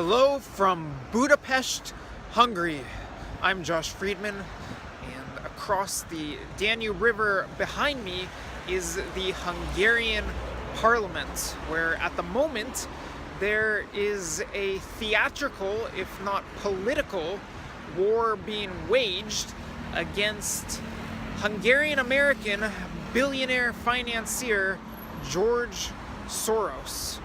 Hello from Budapest, Hungary. I'm Josh Friedman, and across the Danube River behind me is the Hungarian Parliament, where at the moment there is a theatrical, if not political, war being waged against Hungarian-American billionaire financier George Soros.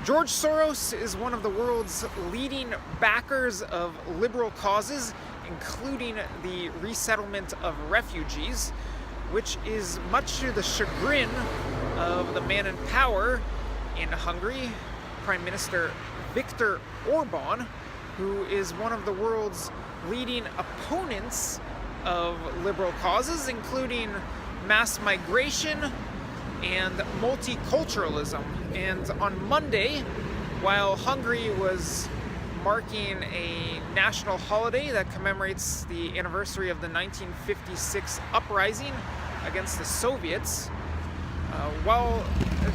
George Soros is one of the world's leading backers of liberal causes, including the resettlement of refugees, which is much to the chagrin of the man in power in Hungary, Prime Minister Viktor Orban, who is one of the world's leading opponents of liberal causes, including mass migration and multiculturalism. And on Monday, while Hungary was marking a national holiday that commemorates the anniversary of the 1956 uprising against the Soviets, while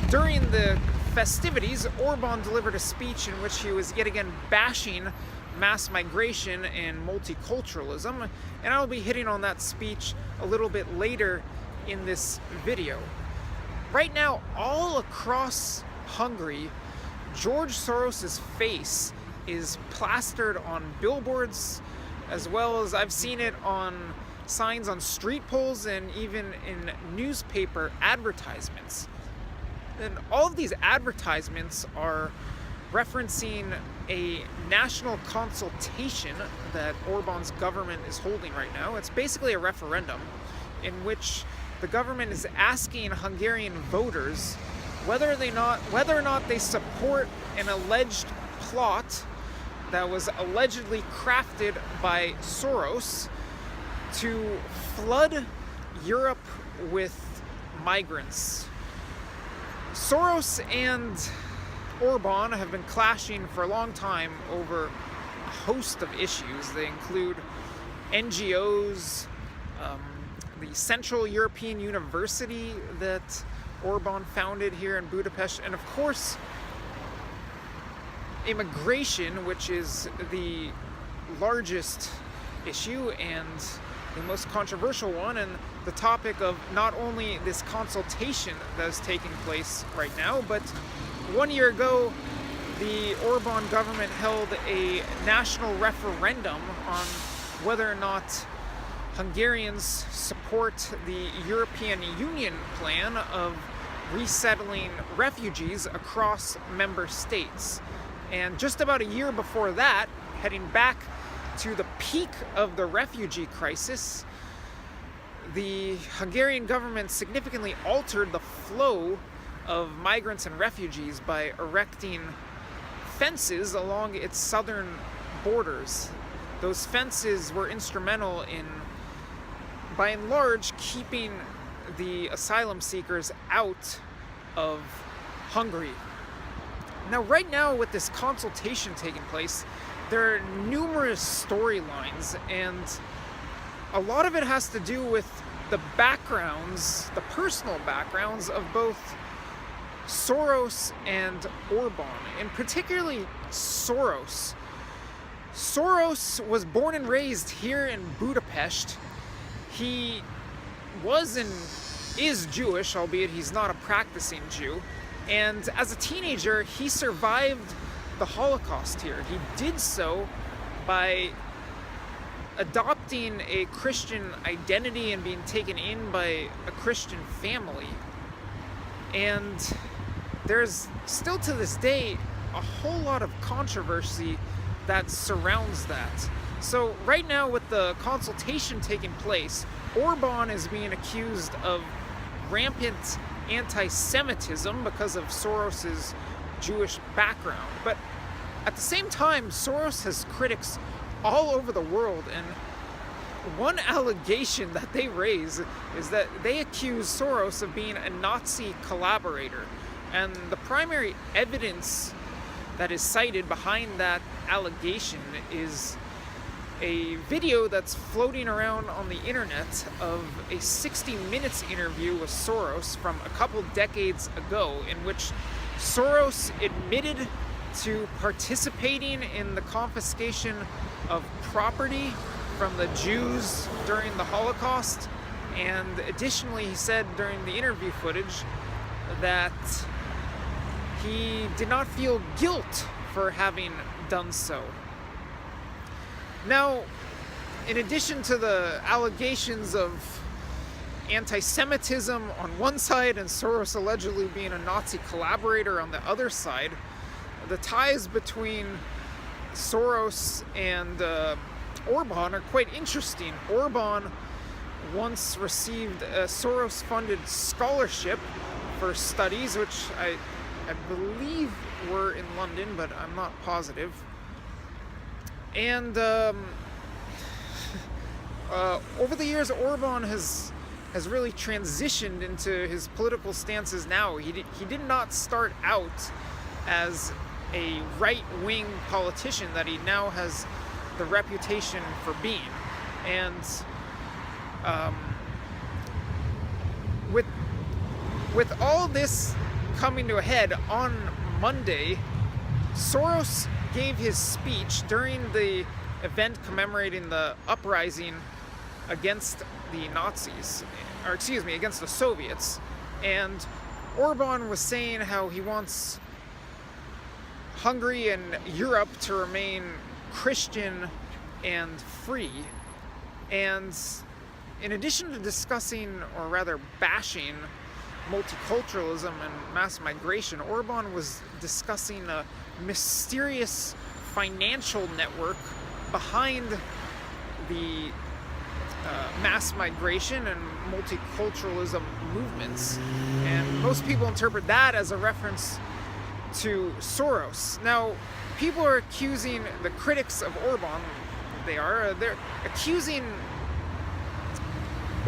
during the festivities, Orban delivered a speech in which he was yet again bashing mass migration and multiculturalism, and I'll be hitting on that speech a little bit later in this video. Right now, all across Hungary, George Soros' face is plastered on billboards, as well as I've seen it on signs on street poles and even in newspaper advertisements. And all of these advertisements are referencing a national consultation that Orban's government is holding right now. It's basically a referendum in which the government is asking Hungarian voters whether or not they support an alleged plot that was allegedly crafted by Soros to flood Europe with migrants. Soros and Orban have been clashing for a long time over a host of issues. They include NGOs, the Central European University that Orban founded here in Budapest, and of course immigration, which is the largest issue and the most controversial one, and the topic of not only this consultation that is taking place right now, but 1 year ago the Orban government held a national referendum on whether or not Hungarians support the European Union plan of resettling refugees across member states. And just about a year before that, heading back to the peak of the refugee crisis, the Hungarian government significantly altered the flow of migrants and refugees by erecting fences along its southern borders. Those fences were instrumental in, by and large, keeping the asylum seekers out of Hungary. Now, right now, with this consultation taking place, there are numerous storylines, and a lot of it has to do with the backgrounds, the personal backgrounds of both Soros and Orban, and particularly Soros. Soros was born and raised here in Budapest. He was and is Jewish, albeit he's not a practicing Jew. And as a teenager, he survived the Holocaust here. He did so by adopting a Christian identity and being taken in by a Christian family. And there's still to this day a whole lot of controversy that surrounds that. So right now, with the consultation taking place, Orban is being accused of rampant anti-Semitism because of Soros's Jewish background. But at the same time, Soros has critics all over the world, and one allegation that they raise is that they accuse Soros of being a Nazi collaborator. And the primary evidence that is cited behind that allegation is a video that's floating around on the internet of a 60 Minutes interview with Soros from a couple decades ago, in which Soros admitted to participating in the confiscation of property from the Jews during the Holocaust. And additionally, he said during the interview footage that he did not feel guilt for having done so. Now, in addition to the allegations of anti-Semitism on one side and Soros allegedly being a Nazi collaborator on the other side, the ties between Soros and Orban are quite interesting. Orban once received a Soros-funded scholarship for studies, which I believe were in London, but I'm not positive. And over the years, Orban has really transitioned into his political stances now. He did not start out as a right-wing politician that he now has the reputation for being. And with all this coming to a head, on Monday, Soros gave his speech during the event commemorating the uprising against the Nazis, or excuse me, against the Soviets. And Orban was saying how he wants Hungary and Europe to remain Christian and free. And in addition to discussing, or rather bashing, multiculturalism and mass migration, Orban was discussing a mysterious financial network behind the mass migration and multiculturalism movements. And most people interpret that as a reference to Soros. Now, people are accusing the critics of Orban, they're accusing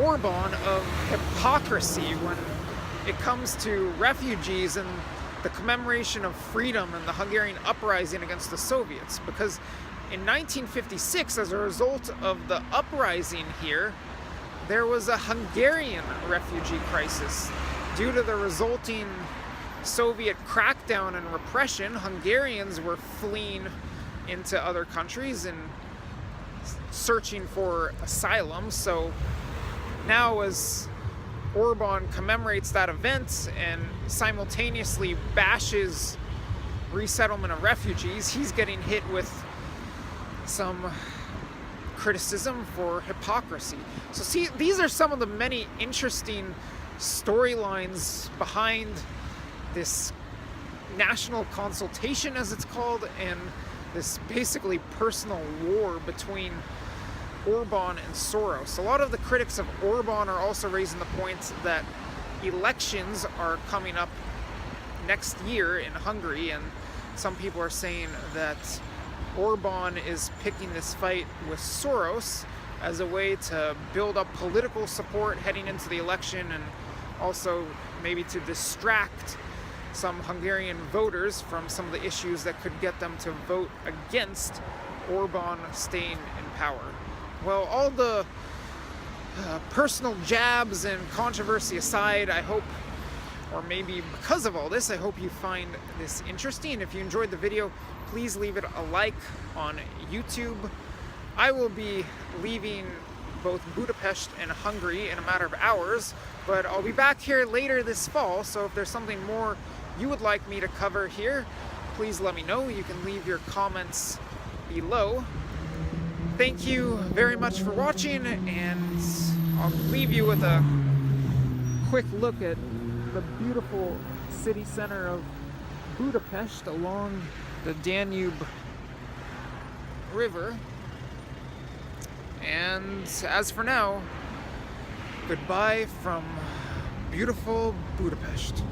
Orban of hypocrisy when it comes to refugees and the commemoration of freedom and the Hungarian uprising against the Soviets. Because in 1956, as a result of the uprising here, there was a Hungarian refugee crisis. Due to the resulting Soviet crackdown and repression, Hungarians were fleeing into other countries and searching for asylum. So now, as Orban commemorates that event and simultaneously bashes resettlement of refugees, he's getting hit with some criticism for hypocrisy. So see, these are some of the many interesting storylines behind this national consultation, as it's called, and this basically personal war between Orban and Soros. A lot of the critics of Orban are also raising the point that elections are coming up next year in Hungary, and some people are saying that Orban is picking this fight with Soros as a way to build up political support heading into the election, and also maybe to distract some Hungarian voters from some of the issues that could get them to vote against Orban staying in power. Well, all the personal jabs and controversy aside, I hope, or maybe because of all this, I hope you find this interesting. If you enjoyed the video, please leave it a like on YouTube. I will be leaving both Budapest and Hungary in a matter of hours, but I'll be back here later this fall, so if there's something more you would like me to cover here, please let me know. You can leave your comments below. Thank you very much for watching, and I'll leave you with a quick look at the beautiful city center of Budapest along the Danube River. And as for now, goodbye from beautiful Budapest.